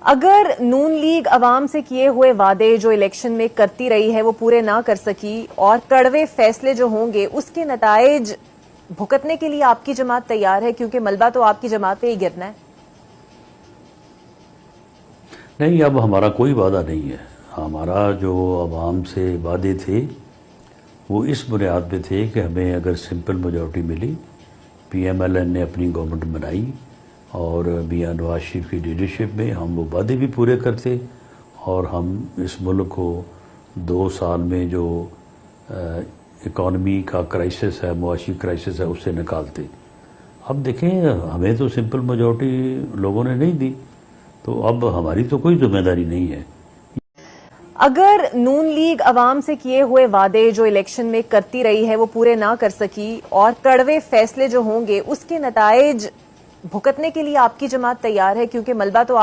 अगर नून लीग अवाम से किए हुए वादे जो इलेक्शन में करती रही है वो पूरे ना कर सकी और कड़वे फैसले जो होंगे उसके नताइज भुगतने के लिए आपकी जमात तैयार है, क्योंकि मलबा तो आपकी जमात पे ही गिरना है। नहीं, अब हमारा कोई वादा नहीं है। हमारा जो अवाम से वादे थे वो इस बुनियाद पे थे कि हमें अगर सिंपल मेजॉरिटी मिली, पीएमएलएन ने अपनी गवर्नमेंट बनाई और मियां नवाज शरीफ की लीडरशिप में हम वो वादे भी पूरे करते और हम इस मुल्क को 2 साल में जो इकॉनमी का क्राइसिस है, मुआशी क्राइसिस है, उससे निकालते। अब देखें, हमें तो सिंपल मेजॉरिटी लोगों ने नहीं दी, तो अब हमारी तो कोई जिम्मेदारी नहीं है। अगर नून लीग अवाम से किए हुए वादे जो इलेक्शन में करती रही है वो पूरे ना कर सकी और कड़वे फैसले जो होंगे उसके नताइज भुगतने के लिए आपकी जमात तैयार है, क्योंकि मलबा तो